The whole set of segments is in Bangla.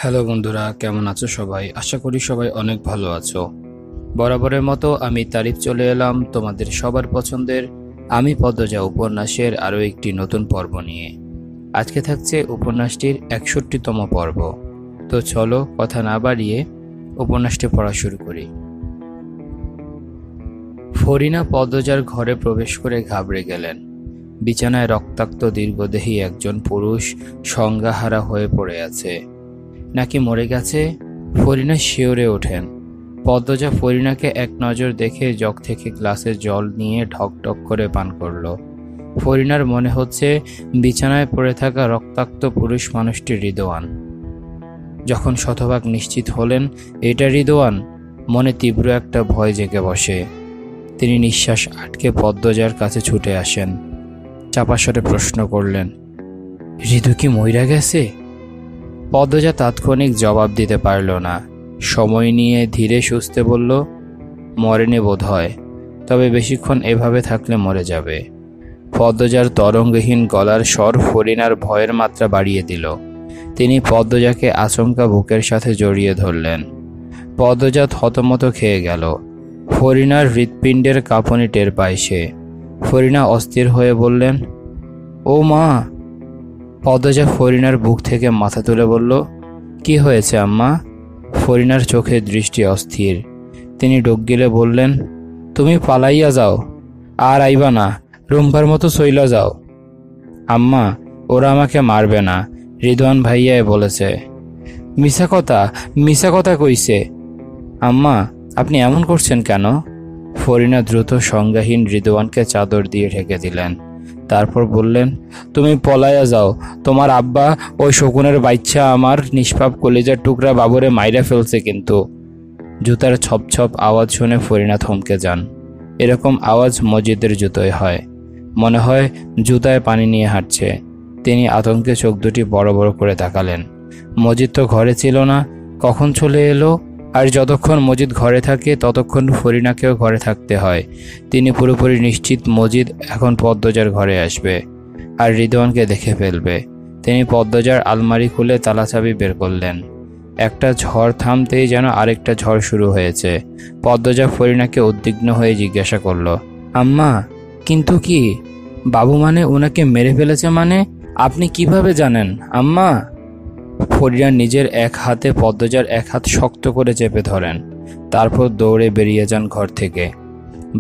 হ্যালো বন্ধুরা, কেমন আছো সবাই? আশা করি সবাই অনেক ভালো আছো। বরাবরের মতো আমি তারিফ চলে এলাম তোমাদের সবার পছন্দের আমি পদ্মজা উপন্যাসের আরও একটি নতুন পর্ব নিয়ে। আজকে থাকছে উপন্যাসটির 61তম পর্ব। তো চলো কথা না বাড়িয়ে উপন্যাসটি পড়া শুরু করি। ফরিনা পদ্মজার ঘরে প্রবেশ করে ঘাবড়ে গেলেন। বিছানায় রক্তাক্ত দীর্ঘদেহী একজন পুরুষ সংজ্ঞাহারা হয়ে পড়ে আছে। নাকি মরে গেছে? ফরিনা শিওরে ওঠেন। পদ্মজা ফরিনাকে এক নজর দেখে জগ থেকে গ্লাসে জল নিয়ে ঢকঢক করে পান করল। ফরিনার মনে হচ্ছে বিছানায় পড়ে থাকা রক্তাক্ত পুরুষ মানুষটি রিদওয়ান। যখন শতভাগ নিশ্চিত হলেন এটা রিদওয়ান, মনে তীব্র একটা ভয় জেগে বসে। তিনি নিঃশ্বাস আটকে পদ্মজার কাছে ছুটে আসেন। চাপা স্বরে প্রশ্ন করলেন, ঋতু কি মইরা গেছে? পদ্মজা তাৎক্ষণিক জবাব দিতে পারল না। সময় নিয়ে ধীরে সুস্থে বলল, মরেনি বোধ হয়, তবে বেশিক্ষণ এভাবে থাকলে মরে যাবে। পদ্মজার তরঙ্গহীন গলার স্বর ফরিনার ভয়ের মাত্রা বাড়িয়ে দিল। তিনি পদ্মজাকে আচমকা বুকের সাথে জড়িয়ে ধরলেন। পদ্মজা থতমত খেয়ে গেল। ফরিনার হৃৎপিণ্ডের কাঁপুনি টের পায় সে। ফরিনা অস্থির হয়ে বললেন, ও মা। পদ্মজা ফরিনার বুক থেকে মাথা তুলে বলল, কি হয়েছে আম্মা? ফরিনার চোখে দৃষ্টি অস্থির। তিনি ডোক গিলে বললেন, তুমি পালাইয়া যাও, আর আইবা না, রুম্পার মতো চইলা যাও। আম্মা, ওরা আমাকে মারবে না, রিদওয়ান ভাইয়ায় বলেছে। মিছা কথা কইছে। আম্মা, আপনি এমন করছেন কেন? ফরিনা দ্রুত সংজ্ঞাহীন রিদওয়ানকে চাদর দিয়ে ঢেকে দিলেন। তারপর বললেন, তুমি পলাইয়া যাও, তোমার আব্বা ওই শকুনের বাচ্চা আমার নিষ্পাপ কলিজার টুকরা বাবুরে মাইরা ফেলছে কিন্তু। জুতার ছপছপ আওয়াজ শুনে ফরিনা থমকে যান। এরকম আওয়াজ মসজিদের জুতোয় হয়। মনে হয় জুতায় পানি নিয়ে হাঁটছে। তিনি আতঙ্কে চোখ দুটি বড় বড় করে তাকালেন। মসজিদ তো ঘরে ছিল না, কখন চলে এলো? আর যতক্ষণ মজিদ ঘরে থাকে ততক্ষণ ফরিনাকেও ঘরে থাকতে হয়। তিনি পুরোপুরি নিশ্চিত মজিদ এখন পদ্মজার ঘরে আসবে আর রিদওয়ানকে দেখে ফেলবে। তিনি পদ্মজার আলমারি খুলে তালাচাবি বের করলেন। একটা ঝড় থামতেই যেন আরেকটা ঝড় শুরু হয়েছে। পদ্মজা ফরিনাকে উদ্বিগ্ন হয়ে জিজ্ঞাসা করল, আম্মা, কিন্তু কি? বাবু মানে ওনাকে মেরে ফেলেছে মানে? আপনি কিভাবে জানেন আম্মা? ফরিনা নিজের এক হাতে পদ্মজার এক হাত শক্ত করে চেপে ধরেন। তারপর দৌড়ে বেরিয়ে যান ঘর থেকে।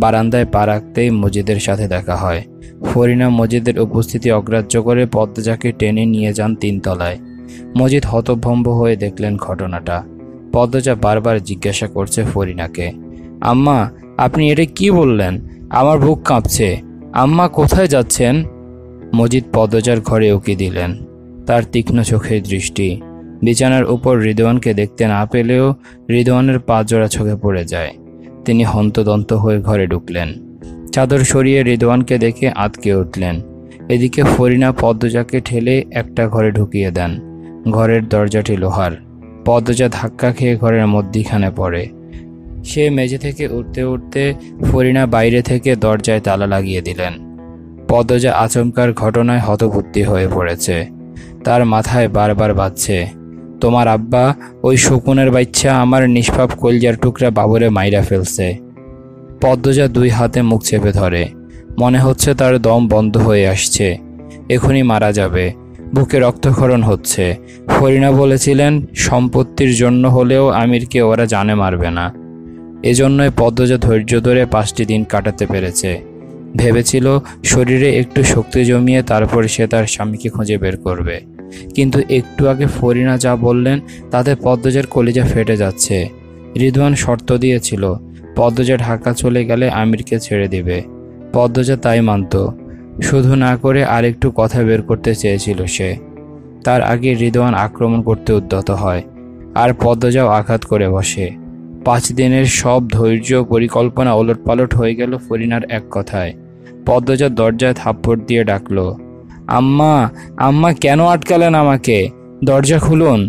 বারান্দায় পা রাখতেই মজিদের সাথে দেখা হয়। ফরিনা মজিদের উপস্থিতি অগ্রাহ্য করে পদ্মজাকে টেনে নিয়ে যান 3 তলায়। মজিদ হতভম্ব হয়ে দেখলেন ঘটনাটা। পদ্মজা বারবার জিজ্ঞাসা করছে ফরিনাকে, আম্মা, আপনি এটা কি বললেন? আমার বুক কাঁপছে। আম্মা, কোথায় যাচ্ছেন? মজিদ পদ্মজার ঘরে উকি দিলেন। তার তীক্ষ্ণ চোখের দৃষ্টি। বিছানার উপর রিদওয়ানকে দেখতে না পেলেও রিদওয়ানের পা জোড়া চোখে পড়ে যায়। তিনি হন্তদন্ত হয়ে ঘরে ঢুকলেন। চাদর সরিয়ে রিদওয়ানকে দেখে আঁতকে উঠলেন। এদিকে ফরিনা পদ্মজাকে ঠেলে একটা ঘরে ঢুকিয়ে দেন। ঘরের দরজাটি লোহার। পদ্মজা ধাক্কা খেয়ে ঘরের মধ্যিখানে পড়ে। সে মেঝে থেকে উঠতে উঠতে ফরিনা বাইরে থেকে দরজায় তালা লাগিয়ে দিলেন। পদ্মজা আচমকার ঘটনায় হতবুদ্ধি হয়ে পড়েছে। তার মাথায় বারবার বাজছে, তোমার আব্বা ওই শকুনের বাচ্চা আমার নিষ্পাপ কলজার টুকরা বাবুরে মাইরা ফেলছে। পদ্মজা 2 হাতে মুখ চেপে ধরে। মনে হচ্ছে তার দম বন্ধ হয়ে আসছে, এখনই মারা যাবে। বুকে রক্তক্ষরণ হচ্ছে। ফরিনা বলেছিলেন সম্পত্তির জন্য হলেও আমিরকে ওরা জানে মারবে না। এজন্যই পদ্মজা ধৈর্য ধরে 5টি দিন কাটাতে পেরেছে। ভেবেছিল শরীরে একটু শক্তি জমিয়ে তারপর সে তার স্বামীকে খুঁজে বের করবে। কিন্তু একটু আগে ফরিনা যা বললেন তাতে পদ্মজার কলিজা ফেটে যাচ্ছে। রিদওয়ান শর্ত দিয়েছিল পদ্মজা ঢাকা চলে গেলে আমিরকে ছেড়ে দিবে। পদ্মজা তাই মানত। শুধু না করে আরেকটু কথা বের করতে চেয়েছিল সে। তার আগে রিদওয়ান আক্রমণ করতে উদ্যত হয় আর পদ্মজাও আঘাত করে বসে। 5 দিনের সব ধৈর্য পরিকল্পনা ওলটপালট হয়ে গেল ফরিনার এক কথায়। পদ্মজা দরজায় থাপ্পড় দিয়ে ডাকল, আম্মা, আম্মা, কেন আটকালেন আমাকে? দরজা খুলুন।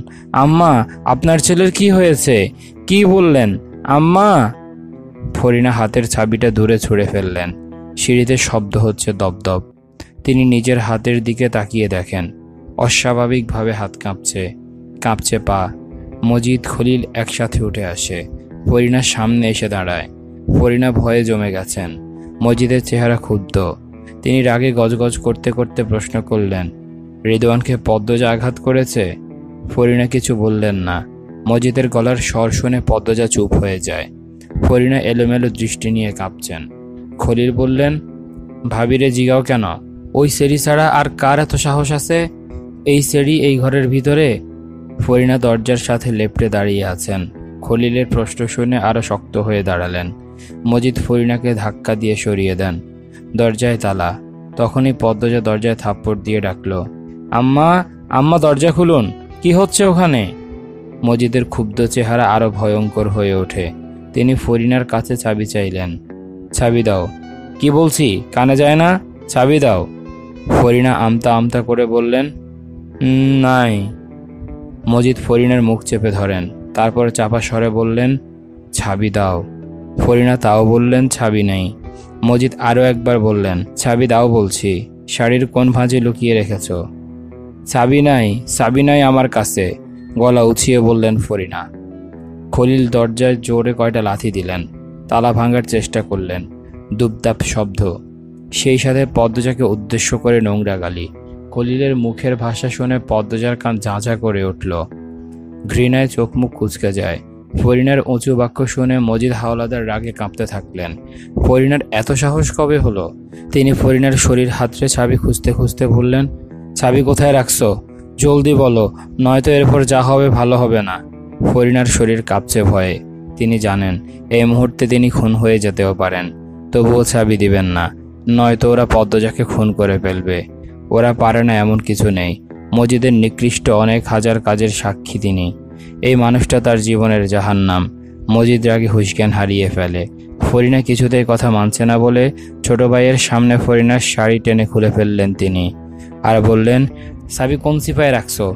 আম্মা, আপনার ছেলের কি হয়েছে? কি বললেন আম্মা? ফরিনা হাতের চাবিটা দূরে ছুঁড়ে ফেললেন। সিঁড়িতে শব্দ হচ্ছে দপদপ। তিনি নিজের হাতের দিকে তাকিয়ে দেখেন। অস্বাভাবিকভাবে হাত কাঁপছে, কাঁপছে পা, মজিদ, খলিল একসাথে উঠে আসে। ফরিনার সামনে এসে দাঁড়ায়। ফরিনা ভয়ে জমে গেছেন। মজিদের চেহারা ক্ষুব্ধ। তিনি রাগে গজগজ করতে করতে প্রশ্ন করলেন, রিদওয়ানকে পদ্মজা আঘাত করেছে? ফরিনা কিছু বললেন না। মজিদের গলার স্বর শুনে পদ্মজা চুপ হয়ে যায়। ফরিনা এলোমেলো দৃষ্টি নিয়ে কাঁপছেন। খলিল বললেন, ভাবিরে জিগাও কেন? ওই সেরি ছাড়া আর কার এত সাহস আছে? এই সেরি এই ঘরের ভিতরে? ফরিনা দরজার সাথে লেপ্টে দাঁড়িয়ে আছেন। খলিলের প্রশ্ন শুনে আরো শক্ত হয়ে দাঁড়ালেন। মজিদ ফরিনাকে ধাক্কা দিয়ে সরিয়ে দেন। দরজায় তালা। তখনই পদ্মজা দরজায় থাপ্পড় দিয়ে ডাকলো, আম্মা, আম্মা দরজা খুলুন, কি হচ্ছে ওখানে? মজিদের ক্ষুব্ধ চেহারা আরো ভয়ঙ্কর হয়ে ওঠে। তিনি ফরিনার কাছে চাবি চাইলেন। চাবি দাও। কি বলছি কানে যায় না? চাবি দাও। ফরিনা আমতা আমতা করে বললেন, নাই। মজিদ ফরিনার মুখ চেপে ধরেন। তারপর চাপা স্বরে বললেন, চাবি দাও। ফরিনা তাও বললেন, চাবি নেই। মজিদ আরও একবার বললেন, চাবি দাও বলছি। শাড়ির কোন ভাঁজে লুকিয়ে রেখেছ? চাবি নাই, চাবি নাই আমার কাছে, গলা উছিয়ে বললেন ফরিনা। খলিল দরজায় জোরে কয়টা লাথি দিলেন। তালা ভাঙার চেষ্টা করলেন। দুপদাপ শব্দ। সেই সাথে পদ্মজাকে উদ্দেশ্য করে নোংরা গালি। খলিলের মুখের ভাষা শুনে পদ্মজার কান ঝাঁঝা করে উঠল। ঘৃণায় চোখ মুখ কুঁচকে যায়। ফরিনার উঁচু বাক্য শুনে মজিদ হাওলাদার রাগে কাঁপতে থাকলেন। ফরিনার এত সাহস কবে হলো? তিনি ফরিনার শরীর হাতড়ে চাবি খুঁজতে খুঁজতে বললেন, চাবি কোথায় রাখছো? জলদি বলো, নয়তো এরপর যা হবে ভালো হবে না। ফরিনার শরীর কাঁপছে ভয়ে। তিনি জানেন এই মুহূর্তে তিনি খুন হয়ে যেতেও পারেন, তবুও চাবি দিবেন না, নয়তো ওরা পদ্মজাকে খুন করে ফেলবে। ওরা পারে না এমন কিছু নেই। মজিদের নিকৃষ্ট অনেক হাজার কাজের সাক্ষী তিনি। এই মানুষটা তার জীবনের জাহান্নাম। মজিদ রাগে হুঁশজ্ঞান হারিয়ে ফেলে। ফরিনা কিছুতেই কথা মানছে না বলে ছোট ভাইয়ের সামনে ফরিনার শাড়ি টেনে খুলে ফেললেন তিনি, আর বললেন, চাবি কোন সিপায় রাখছো?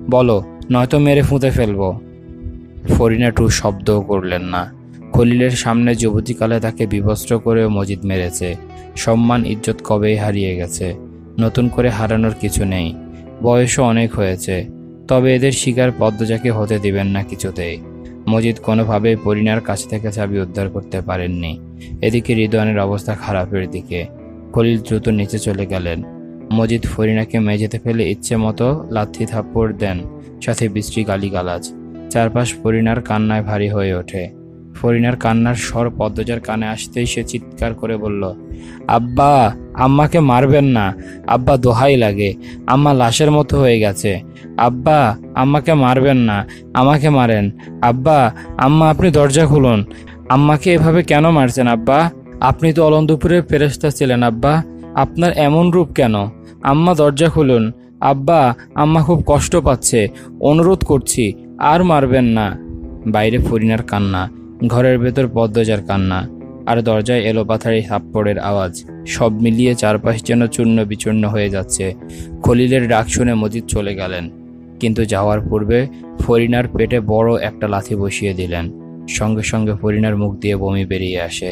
বলো, নয়তো মেরে ফুঁতে ফেলবো। ফরিনা টু শব্দও করলেন না। খলিলের সামনে যুবতীকালে তাকে বিবস্ত্র করেও মজিদ মেরেছে। সম্মান ইজ্জত কবেই হারিয়ে গেছে। নতুন করে হারানোর কিছু নেই। বয়সও অনেক হয়েছে। তবে এদের শিকার পদ্মজাকে হতে দিবেন না কিছুতেই। মজিদ কোনোভাবেই ফরিনার কাছ থেকে চাবি উদ্ধার করতে পারেননি। এদিকে রিদওয়ানের অবস্থা খারাপের দিকে। খলিল দ্রুত নিচে চলে গেলেন। মজিদ ফরিনাকে মেঝেতে ফেলে ইচ্ছে মতো লাথি থাপ্পড় দেন, সাথে বিশ্রী গালিগালাজ। চারপাশ ফরিনার কান্নায় ভারী হয়ে ওঠে। ফরিনার কান্নার স্বর পদ্মজার কানে আসতেই সে চিৎকার করে বলল, আব্বা, আম্মাকে মারবেন না। আব্বা, দোহাই লাগে, আম্মা লাশের মতো হয়ে গেছে। আব্বা, আম্মাকে মারবেন না, আমাকে মারেন। আব্বা, আম্মা আপনি দরজা খুলুন। আম্মাকে এভাবে কেন মারছেন আব্বা? আপনি তো অলন্দপুরের ফেরেশতা ছিলেন আব্বা, আপনার এমন রূপ কেন? আম্মা দরজা খুলুন। আব্বা, আম্মা খুব কষ্ট পাচ্ছে, অনুরোধ করছি, আর মারবেন না। বাইরে ফরিনার কান্না, ঘরের ভেতর পদ্মজার কান্না, আর দরজায় এলোপাথারি থাপ্পড়ের আওয়াজ। সব মিলিয়ে চারপাশ যেন চূর্ণ বিচূর্ণ হয়ে যাচ্ছে। খলিলের ডাক শুনে মজিদ চলে গেলেন, কিন্তু যাওয়ার পূর্বে ফরিনার পেটে বড় একটা লাথি বসিয়ে দিলেন। সঙ্গে সঙ্গে ফরিনার মুখ দিয়ে বমি বেরিয়ে আসে।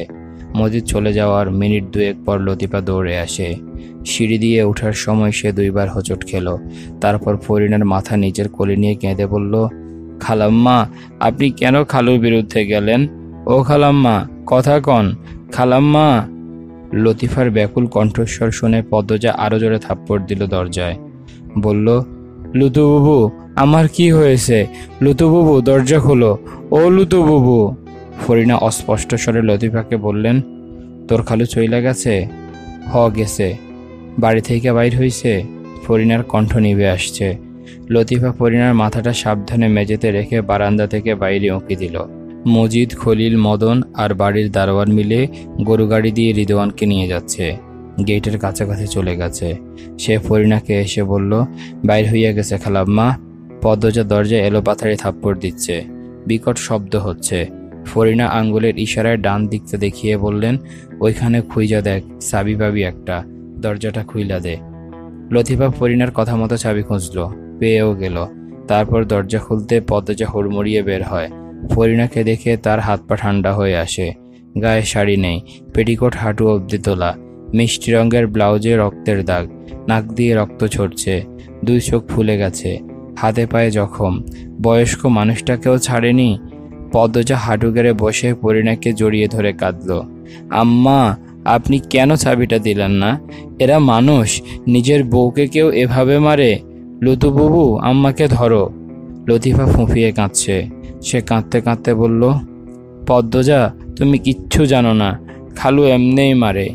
মজিদ চলে যাওয়ার মিনিট দুয়েক পর লতিফা দৌড়ে আসে। সিঁড়ি দিয়ে ওঠার সময় সে দুইবার হোঁচট খেল। তারপর ফরিনার মাথা নিজের কোলে নিয়ে কেঁদে বলল, খালাম্মা, আপনি কেন খালুর বিরুদ্ধে গেলেন? ও খালাম্মা, কথা কন, খালাম্মা। লতিফার ব্যাকুল কণ্ঠস্বর শুনে পদ্মজা আরো জোরে থাপ্পড় দিল দরজায়। বলল, লুতু বুবু, আমার কি হয়েছে? লুতু বুবু, দরজা খোলো। ও লুতু বুবু। ফরিনা অস্পষ্ট স্বরে লতিফাকে বললেন, তোর খালু চইলা গেছে? গেছে। বাড়ি থেকে বাইর হইছে? ফরিনার কণ্ঠ নিভে আসছে। লতিফা ফরিনার মাথাটা সাবধানে মেঝেতে রেখে বারান্দা থেকে বাইরে উঁকি দিল। মজিদ, খলিল, মদন আর বাড়ির দারোয়ান মিলে গরু গাড়ি দিয়ে রিদওয়ানকে নিয়ে যাচ্ছে। গেটের কাছাকাছি চলে গেছে। সে ফরিনাকে এসে বলল, বাইর হইয়া গেছে খালাম্মা। পদ্মজা দরজায় এলোপাথারি থাপ্পড় দিচ্ছে। বিকট শব্দ হচ্ছে। ফরিনা আঙ্গুলের ইশারায় ডান দিকটা দেখিয়ে বললেন, ওইখানে খুইজা দেখ, চাবি পাবি একটা, দরজাটা খুইলা দে। লতিফা ফরিনার কথা মতো চাবি খুঁজল, পেয়েও গেল। তারপর দরজা খুলতে পদ্মজা হুড়মুড়িয়ে বের হয়। ফরিনাকে দেখে তার হাত পা ঠান্ডা হয়ে আসে। গায়ে শাড়ি নেই, পেটিকোট হাঁটু অবধি তোলা, মিষ্টি রঙের ব্লাউজে রক্তের দাগ, নাক দিয়ে রক্ত ঝরছে, দুই চোখ ফুলে গেছে। হাতে পায়ে জখম, বয়স্ক মানুষটাকেও ছাড়েনি। পদ্মজা হাঁটু গেড়ে বসে পরিণাকে জড়িয়ে ধরে কাঁদল। আম্মা, আপনি কেন চাবিটা দিলেন না? এরা মানুষ, নিজের বউকে কেউ এভাবে মারে? লুতুবুবু, আম্মাকে ধরো। লতিফা ফুঁফিয়ে কাঁদছে। সে কাঁদতে কাঁদতে বলল, পদ্মজা, তুমি কিচ্ছু জানো না, খালু এমনিই মারে।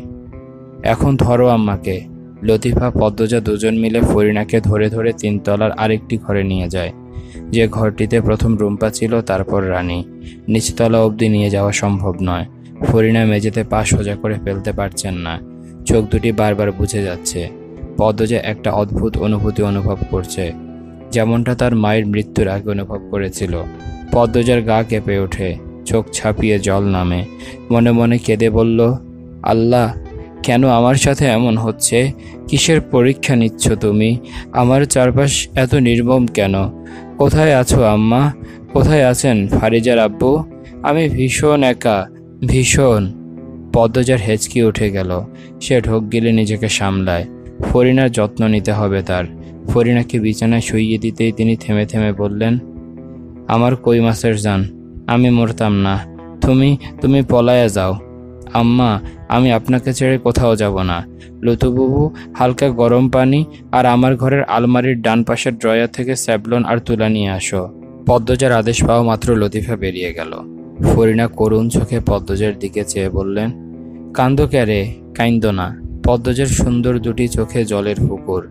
এখন ধরো আম্মাকে। লতিফা পদ্মজা দুজন মিলে ফরিনাকে ধরে ধরে তিনতলার আরেকটি ঘরে নিয়ে যায়। যে ঘরটিতে প্রথম রুম্পা ছিল, তারপর রানী। নিচতলা অবধি নিয়ে যাওয়া সম্ভব নয়। ফরিনা মেঝেতে পা সোজা করে ফেলতে পারছেন না, চোখ দুটি বারবার বুঝে যাচ্ছে। পদ্মজা একটা অদ্ভুত অনুভূতি অনুভব করছে, যেমনটা তার মায়ের মৃত্যুর আগে অনুভব করেছিল। পদ্মজার গা কেঁপে ওঠে, চোখ ছাপিয়ে জল নামে। মনে মনে কেঁদে বলল, আল্লাহ, কেন আমার সাথে এমন হচ্ছে? কিসের পরীক্ষা নিচ্ছ তুমি? আমার চারপাশ এত নির্মম কেন? কোথায় আছো আম্মা? কোথায় আছেন ফারিজার আব্বু? আমি ভীষণ একা, ভীষণ। পদ্মজার হেঁচকি উঠে গেল। সে ঢোক গিলে নিজেকে সামলায়। ফরিনার যত্ন নিতে হবে তার। ফরিনাকে বিছানায় শুইয়ে দিতেই তিনি থেমে থেমে বললেন, আমার কই মাছের জান, আমি মরতাম না। তুমি পলায়া যাও। আম্মা, আমি আপনাকে ছেড়ে কোথাও যাব না। লতুবুবু, হালকা গরম পানি আর আমার ঘরের আলমারির ডান পাশের ড্রয়ার থেকে স্যাভলন আর তুলা নিয়ে আসো। পদ্মজার আদেশ পাওয়া মাত্র লতিফা বেরিয়ে গেল। ফরিনা করুণ চোখে পদ্মজার দিকে চেয়ে বললেন, কান্দো ক্যারে? কাইন্দো না। পদ্মজার সুন্দর দুটি চোখে জলের পুকুর।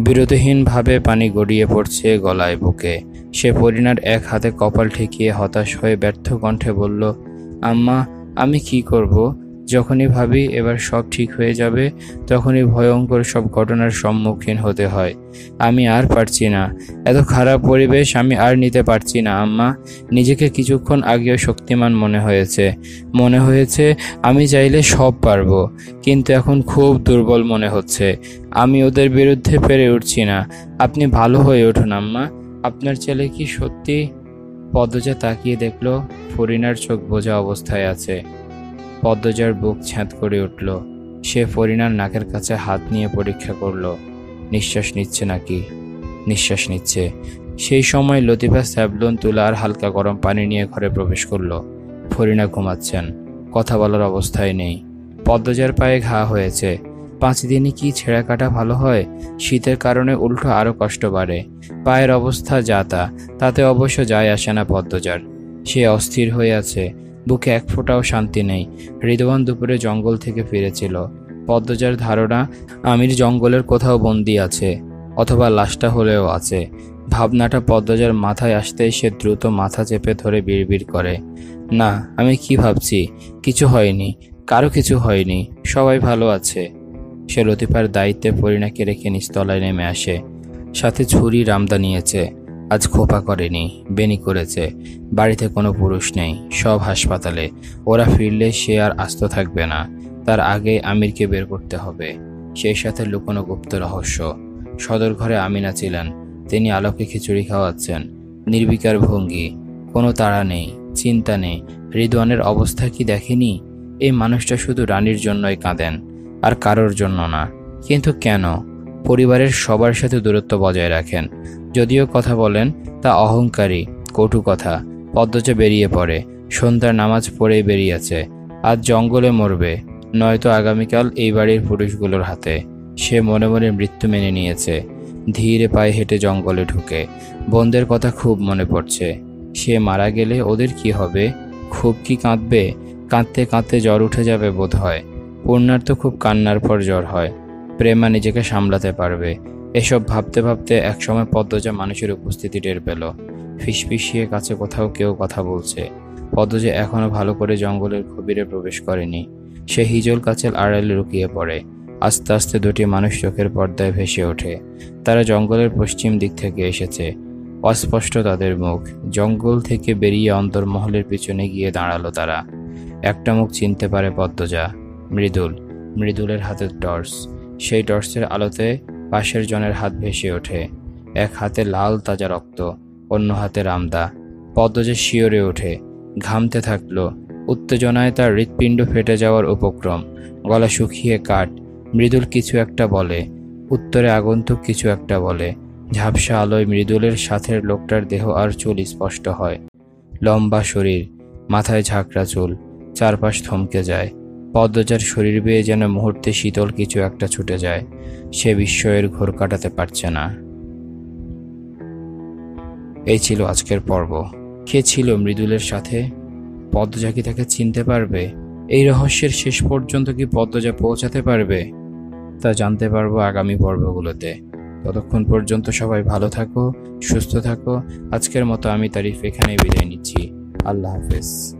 বিরতিহীনভাবে পানি গড়িয়ে পড়ছে গলায়, বুকে। সে ফরিনার এক হাতে কপাল ঠেকিয়ে হতাশ হয়ে ব্যর্থ কণ্ঠে বলল, আম্মা, আমি কি করব? যখনই ভাবি এবার সব ঠিক হয়ে যাবে, তখনই ভয়ঙ্কর সব ঘটনার সম্মুখীন হতে হয়। আমি আর পারছি না, এত খারাপ পরিবেশ আমি আর নিতে পারছি না আম্মা। নিজেকে কিছুক্ষণ আগেও শক্তিমান মনে হয়েছে আমি চাইলে সব পারবো, কিন্তু এখন খুব দুর্বল মনে হচ্ছে। আমি ওদের বিরুদ্ধে পেরে উঠছি না। আপনি ভালো হয়ে উঠুন আম্মা। আপনার ছেলে কি সত্যি? পদ্মজা তাকিয়ে দেখল ফরিনার চোখ বোঝা অবস্থায় আছে। পদ্মজার বুক ছ্যাঁত করে উঠল। সে ফরিনার নাকের কাছে হাত নিয়ে পরীক্ষা করল, নিঃশ্বাস নিচ্ছে নাকি। নিঃশ্বাস নিচ্ছে। সেই সময় লতিফা স্যাভলন, তুলা আর হালকা গরম পানি নিয়ে ঘরে প্রবেশ করল। ফরিনা ঘুমাচ্ছেন, কথা বলার অবস্থায় নেই। পদ্মজার পায়ে ঘা হয়েছে। 5 দিনই কি ছেঁড়া কাটা ভালো হয়? শীতের কারণে উল্টো আরও কষ্ট বাড়ে। পায়ের অবস্থা যা তা, তাতে অবশ্য যায় আসে না পদ্মজার। সে অস্থির হয়ে আছে, বুকে এক ফোঁটাও শান্তি নেই। রিদওয়ান দুপুরে জঙ্গল থেকে ফিরেছিল। পদ্মজার ধারণা আমির জঙ্গলের কোথাও বন্দি আছে, অথবা লাশটা হলেও আছে। ভাবনাটা পদ্মজার মাথায় আসতেই সে দ্রুত মাথা চেপে ধরে বিড়বিড় করে, না, আমি কি ভাবছি? কিছু হয়নি, কারো কিছু হয়নি, সবাই ভালো আছে। সে লতিফার দায়িত্বে ফরিনাকে রেখে নিচতলায় নেমে আসে। সাথে ছুরি রামদা নিয়েছে। আজ খোপা করেনি, বেনি করেছে। বাড়িতে কোনো পুরুষ নেই, সব হাসপাতালে। ওরা ফিরলে সে আর আস্ত থাকবে না। তার আগে আমিরকে বের করতে হবে, সেই সাথে লুকোনো গুপ্ত রহস্য। সদর ঘরে আমিনা ছিলেন। তিনি আলোকে খিচুড়ি খাওয়াচ্ছেন। নির্বিকার ভঙ্গি, কোনো তাড়া নেই, চিন্তা নেই। রিদওয়ানের অবস্থা কি দেখেনি? এই মানুষটা শুধু রানীর জন্যই কাঁদেন, আর কারোর জন্য না। কিন্তু কেন? পরিবারের সবার সাথে দূরত্ব বজায় রাখেন, যদিও কথা বলেন তা অহংকারী, কটু কথা। পদ্মজা বেরিয়ে পড়ে। সন্ধ্যার নামাজ পড়েই বেরিয়েছে। আজ জঙ্গলে মরবে, নয়তো আগামীকাল এই বাড়ির পুরুষগুলোর হাতে। সে মনে মনে মৃত্যু মেনে নিয়েছে। ধীরে পায়ে হেঁটে জঙ্গলে ঢুকে। বোনদের কথা খুব মনে পড়ছে। সে মারা গেলে ওদের কি হবে? খুব কি কাঁদবে? কাঁদতে কাঁদতে জ্বর উঠে যাবে বোধ হয়। পূর্ণার তো খুব কান্নার পর জ্বর হয়। প্রেমা নিজেকে সামলাতে পারবে। এসব ভাবতে ভাবতে একসময় পদ্মজা মানুষের উপস্থিতি টের পেল। ফিসফিসিয়ে কাছে কোথাও কেউ কথা বলছে। পদ্মজা এখনো ভালো করে জঙ্গলের গভীরে প্রবেশ করেনি। সে হিজল কাছের আড়ালে লুকিয়ে পড়ে। আস্তে আস্তে দুটি মানুষ চোখের পর্দায় ভেসে ওঠে। তারা জঙ্গলের পশ্চিম দিক থেকে এসেছে। অস্পষ্ট তাদের মুখ। জঙ্গল থেকে বেরিয়ে অন্তর্মহলের পিছনে গিয়ে দাঁড়ালো তারা। একটা মুখ চিনতে পারে পদ্মজা, মৃদুলের হাতের টর্চ। সেই টর্চের আলোতে পাশের জনের হাত ভেসে ওঠে। এক হাতে লাল তাজা রক্ত, অন্য হাতে রামদা। পদ্মজা শিওরে ওঠে, ঘামতে থাকলো। উত্তেজনায় তার হৃৎপিণ্ড ফেটে যাওয়ার উপক্রম। গলা শুকিয়ে কাঠ। মৃদুল কিছু একটা বলে, উত্তরে আগন্তুক কিছু একটা বলে। ঝাপসা আলোয় মৃদুলের সাথের লোকটার দেহ আর চুল স্পষ্ট হয়। লম্বা শরীর, মাথায় ঝাঁকড়া চুল, চারপাশ থমকে যায়। পদ্মজার শরীর বেয়ে যেন মুহূর্তে শীতল কিছু একটা ছুটে যায়। সে বিস্ময়ের ঘোর কাটাতে পারছে না। এই ছিল আজকের পর্ব। কে ছিল মৃদুলের সাথে? পদ্মজা কি তাকে চিনতে পারবে? এই রহস্যের শেষ পর্যন্ত কি পদ্মজা পৌঁছাতে পারবে? তা জানতে পারবো আগামী পর্বগুলোতে। ততক্ষণ পর্যন্ত সবাই ভালো থাকো, সুস্থ থাকো। আজকের মতো আমি তারিফ এখানেই বিদায় নিচ্ছি। আল্লাহ হাফেজ।